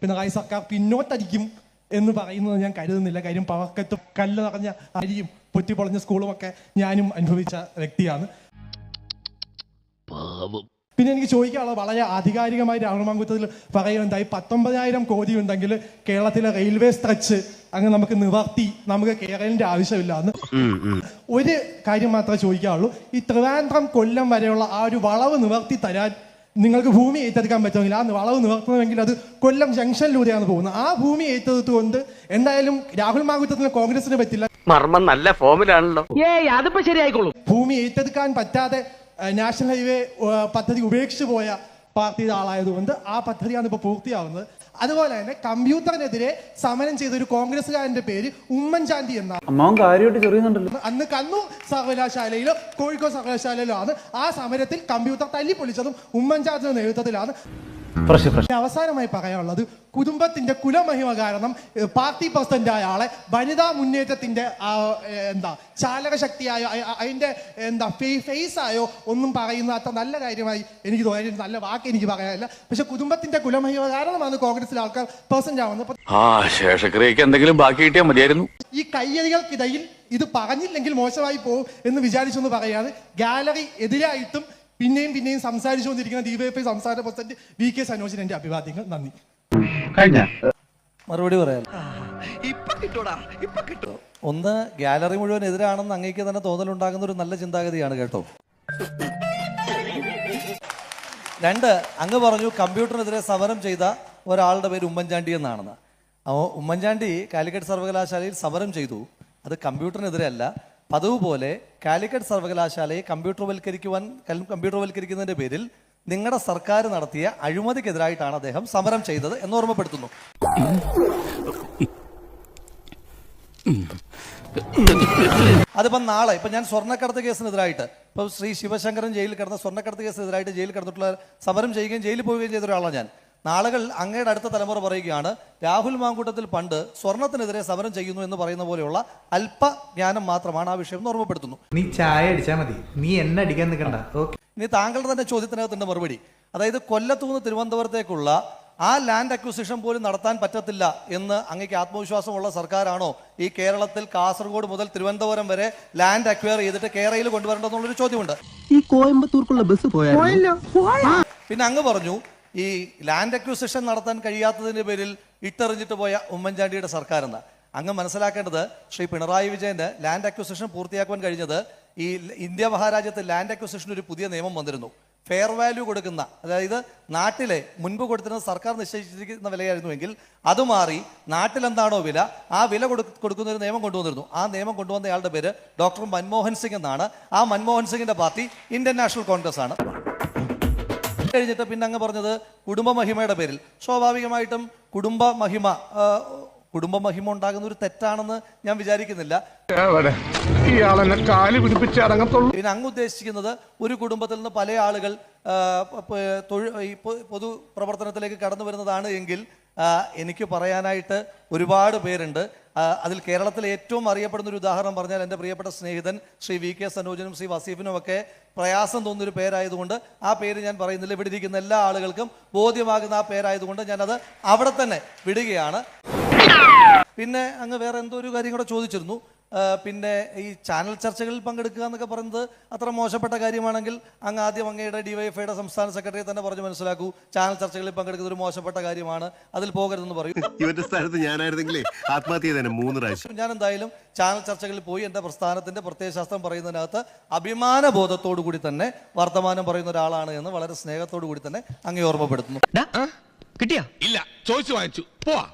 പിണറായി സർക്കാർ പിന്നോട്ടടിക്കും എന്ന് പറയുന്നത് ഞാൻ കരുതുന്നില്ല. കാര്യം പവർക്കത്ത് കല്ല് നിറഞ്ഞ അരിയും പൊട്ടിപ്പൊളഞ്ഞ സ്കൂളുമൊക്കെ ഞാനും അനുഭവിച്ച വ്യക്തിയാണ്. പിന്നെ എനിക്ക് ചോദിക്കാനുള്ളത് വളരെ ആധികാരികമായി രാഹുൽ മാങ്കൂട്ടത്തിൽ പറയുന്നുണ്ടായി 19,000 കോടി ഉണ്ടെങ്കിൽ കേരളത്തിലെ റെയിൽവേ സ്ട്രെച്ച് അങ്ങ് നമുക്ക് നിവർത്തി നമുക്ക് കേരളത്തിന്റെ ആവശ്യമില്ല എന്ന്. ഒരു കാര്യം മാത്രമേ ചോദിക്കാറുള്ളൂ, ഈ ട്രിവാൻഡ്രം കൊല്ലം വരെയുള്ള ആ ഒരു വളവ് നിവർത്തി തരാൻ നിങ്ങൾക്ക് ഭൂമി ഏറ്റെടുക്കാൻ പറ്റുമെങ്കിൽ ആ വളവ് നിവർത്തണമെങ്കിൽ അത് കൊല്ലം ജംഗ്ഷനിലൂടെയാണ് പോകുന്നത്. ആ ഭൂമി ഏറ്റെടുത്തുകൊണ്ട് എന്തായാലും രാഹുൽ മാങ്കൂട്ടത്തിന് കോൺഗ്രസിന് പറ്റില്ല. മർമ്മം നല്ല ഫോമിലാണല്ലോ. അതിപ്പോ ശരിയായിക്കോളും. ഭൂമി ഏറ്റെടുക്കാൻ പറ്റാതെ നാഷണൽ ഹൈവേ പദ്ധതി ഉപേക്ഷിച്ചു പോയ പാർട്ടിയുടെ ആളായതുകൊണ്ട് ആ പദ്ധതിയാണ് ഇപ്പോൾ പൂർത്തിയാവുന്നത്. അതുപോലെ തന്നെ കമ്പ്യൂട്ടറിനെതിരെ സമരം ചെയ്ത ഒരു കോൺഗ്രസ്സുകാരന്റെ പേര് ഉമ്മൻചാണ്ടി എന്നാണ്. അന്ന് കണ്ണൂർ സർവകലാശാലയിലോ കോഴിക്കോട് സർവകലാശാലയിലോ ആണ്. ആ സമരത്തിൽ കമ്പ്യൂട്ടർ തല്ലിപ്പൊളിച്ചതും ഉമ്മൻചാണ്ടിയുടെ നേതൃത്വത്തിലാണ്. അവസാനമായി പറയാനുള്ളത്, കുടുംബത്തിന്റെ കുലമഹിമ കാരണം പാർട്ടി പ്രസിഡന്റായ ആളെ വനിതാ മുന്നേറ്റത്തിന്റെ ചാലകശക്തിയായോ അതിന്റെ ഫേസായോ ഒന്നും പറയുന്ന അത്ര നല്ല കാര്യമായി എനിക്ക് തോന്നി. നല്ല വാക്ക് എനിക്ക് പറയാനില്ല. പക്ഷെ കുടുംബത്തിന്റെ കുലമഹിമ കാരണമാണ് കോൺഗ്രസിലെ ആൾക്കാർ പ്രസിഡന്റ് ആവുന്നത്. എന്തെങ്കിലും ബാക്കി കിട്ടിയാൽ മതിയായിരുന്നു. ഈ കയ്യടികൾക്കിടയിൽ ഇത് പറഞ്ഞില്ലെങ്കിൽ മോശമായി പോകും എന്ന് വിചാരിച്ചെന്ന് പറയാണ്. ഗാലറി എതിരായിട്ടും പിന്നെയും സംസാരിച്ചുകൊണ്ടിരിക്കുന്ന ഡിവൈഎഫ്ഐ സംസ്ഥാന പ്രസിഡന്റ് VK സനോജിന് എന്റെ അഭിവാദ്യങ്ങൾ. നന്ദി. മറുപടി പറയാം. ഒന്ന്, ഗാലറി മുഴുവൻ എതിരാണെന്ന് അങ്ങേക്ക് തന്നെ തോന്നലുണ്ടാകുന്ന ഒരു നല്ല ചിന്താഗതിയാണ് കേട്ടോ. 2, അങ്ങ് പറഞ്ഞു കമ്പ്യൂട്ടറിനെതിരെ സമരം ചെയ്ത ഒരാളുടെ പേര് ഉമ്മൻചാണ്ടി എന്നാണെന്ന്. അപ്പോൾ ഉമ്മൻചാണ്ടി കാലിക്കറ്റ് സർവകലാശാലയിൽ സമരം ചെയ്തു. അത് കമ്പ്യൂട്ടറിനെതിരെ അല്ല. പതിവ് പോലെ കാലിക്കറ്റ് സർവകലാശാലയെ കമ്പ്യൂട്ടർവൽക്കരിക്കുന്നതിന്റെ പേരിൽ നിങ്ങളുടെ സർക്കാർ നടത്തിയ അഴിമതിക്കെതിരായിട്ടാണ് അദ്ദേഹം സമരം ചെയ്തത് എന്ന് ഓർമ്മപ്പെടുത്തുന്നു. അതിപ്പം നാളെ ഞാൻ സ്വർണ്ണക്കടത്ത് കേസിനെതിരായിട്ട് ശ്രീ ശിവശങ്കരൻ ജയിലിൽ കിടന്ന സ്വർണ്ണക്കടത്ത് കേസിനെതിരായിട്ട് ജയിലിൽ കിടന്നിട്ടുള്ള സമരം ചെയ്യുകയും ജയിലിൽ പോവുകയും ചെയ്ത ഒരാളാണ് ഞാൻ. നാളുകൾ അങ്ങയുടെ അടുത്ത തലമുറ പറയുകയാണ് രാഹുൽ മാങ്കൂട്ടത്തിൽ പണ്ട് സ്വർണത്തിനെതിരെ സമരം ചെയ്യുന്നു എന്ന് പറയുന്ന പോലെയുള്ള അല്പജ്ഞാനം മാത്രമാണ് ആ വിഷയം എന്ന് ഓർമ്മപ്പെടുത്തുന്നു. നീ ചായ അടിച്ചാൽ മതി, നീ എന്നെ അടിക്കാൻ നിൽക്കണ്ട. ഇനി താങ്കളുടെ തന്നെ ചോദ്യത്തിനകത്തിന്റെ മറുപടി, അതായത് കൊല്ലത്തുനിന്ന് തിരുവനന്തപുരത്തേക്കുള്ള ആ ലാൻഡ് അക്വിസിഷൻ പോലും നടത്താൻ പറ്റത്തില്ല എന്ന് അങ്ങേക്ക് ആത്മവിശ്വാസമുള്ള സർക്കാരാണോ ഈ കേരളത്തിൽ കാസർഗോഡ് മുതൽ തിരുവനന്തപുരം വരെ ലാൻഡ് അക്വയർ ചെയ്തിട്ട് കേരളയിൽ കൊണ്ടുവരേണ്ടെന്നുള്ളൊരു ചോദ്യമുണ്ട്. ഈ കോയമ്പത്തൂർക്കുള്ള ബസ് പോയാലോ? പിന്നെ അങ്ങ് പറഞ്ഞു ഈ ലാൻഡ് അക്വിസിഷൻ നടത്താൻ കഴിയാത്തതിന്റെ പേരിൽ ഇട്ടെറിഞ്ഞിട്ട് പോയ ഉമ്മൻചാണ്ടിയുടെ സർക്കാർ എന്ന്. അങ്ങ് മനസ്സിലാക്കേണ്ടത്, ശ്രീ പിണറായി വിജയന് ലാൻഡ് അക്വിസിഷൻ പൂർത്തിയാക്കുവാൻ കഴിഞ്ഞത് ഈ ഇന്ത്യ മഹാരാജ്യത്ത് ലാൻഡ് അക്വിസിഷൻ ഒരു പുതിയ നിയമം വന്നിരുന്നു. ഫെയർ വാല്യൂ കൊടുക്കുന്ന, അതായത് നാട്ടിലെ മുൻപ് കൊടുത്തിരുന്ന സർക്കാർ നിശ്ചയിച്ചിരിക്കുന്ന വിലയായിരുന്നുവെങ്കിൽ അത് മാറി നാട്ടിലെന്താണോ വില ആ വില കൊടുക്കുന്ന ഒരു നിയമം കൊണ്ടുവന്നിരുന്നു. ആ നിയമം കൊണ്ടുവന്നയാളുടെ പേര് ഡോക്ടർ മൻമോഹൻ സിംഗ് എന്നാണ്. ആ മൻമോഹൻ സിംഗിന്റെ പാർട്ടി ഇന്ത്യൻ നാഷണൽ കോൺഗ്രസ് ആണ്. കഴിഞ്ഞിട്ട് പിന്നെ അങ്ങ് പറഞ്ഞത് കുടുംബമഹിമയുടെ പേരിൽ. സ്വാഭാവികമായിട്ടും കുടുംബമഹിമ ഉണ്ടാകുന്ന ഒരു തെറ്റാണെന്ന് ഞാൻ വിചാരിക്കുന്നില്ല. പിന്നെ അങ്ങ് ഉദ്ദേശിക്കുന്നത് ഒരു കുടുംബത്തിൽ നിന്ന് പല ആളുകൾ പൊതു പ്രവർത്തനത്തിലേക്ക് കടന്നു വരുന്നതാണ് എങ്കിൽ എനിക്ക് പറയാനായിട്ട് ഒരുപാട് പേരുണ്ട്. അതിൽ കേരളത്തിലെ ഏറ്റവും അറിയപ്പെടുന്ന ഒരു ഉദാഹരണം പറഞ്ഞാൽ എൻ്റെ പ്രിയപ്പെട്ട സ്നേഹിതൻ ശ്രീ VK സനോജനും ശ്രീ വസീഫിനും ഒക്കെ പ്രയാസം തോന്നുന്നൊരു പേരായതുകൊണ്ട് ആ പേര് ഞാൻ പറയുന്നില്ല. ഇവിടെ ഇരിക്കുന്ന എല്ലാ ആളുകൾക്കും ബോധ്യമാകുന്ന ആ പേരായതുകൊണ്ട് ഞാനത് അവിടെ തന്നെ വിടുകയാണ്. പിന്നെ അങ്ങ് വേറെ എന്തോ ഒരു കാര്യം കൂടെ ചോദിച്ചിരുന്നു. പിന്നെ ഈ ചാനൽ ചർച്ചകളിൽ പങ്കെടുക്കുക എന്നൊക്കെ പറയുന്നത് അത്ര മോശപ്പെട്ട കാര്യമാണെങ്കിൽ അങ്ങ് ആദ്യം അങ്ങയുടെ ഡിവൈഎഫ്ഐയുടെ സംസ്ഥാന സെക്രട്ടറിയെ തന്നെ പറഞ്ഞു മനസ്സിലാക്കൂ, ചാനൽ ചർച്ചകളിൽ പങ്കെടുക്കുന്ന ഒരു മോശപ്പെട്ട കാര്യമാണ്, അതിൽ പോകരുതെന്ന് പറയൂ. ഇവന്റെ സ്ഥാനത്ത് ഞാനായിരുന്നെങ്കിലേ ആത്മഹത്യ തന്നെ 3 പ്രാവശ്യം. ഞാൻ എന്തായാലും ചാനൽ ചർച്ചകളിൽ പോയി എൻ്റെ പ്രസ്ഥാനത്തിന്റെ പ്രത്യയശാസ്ത്രം പറയുന്നതിനകത്ത് അഭിമാനബോധത്തോടു കൂടി തന്നെ വർത്തമാനം പറയുന്ന ഒരാളാണ് എന്ന് വളരെ സ്നേഹത്തോടു കൂടി തന്നെ അങ്ങേ ഓർമ്മപ്പെടുത്തുന്നു. കിട്ടിയാ? ഇല്ല, ചോദിച്ചു വാങ്ങിച്ചു. പോവാ.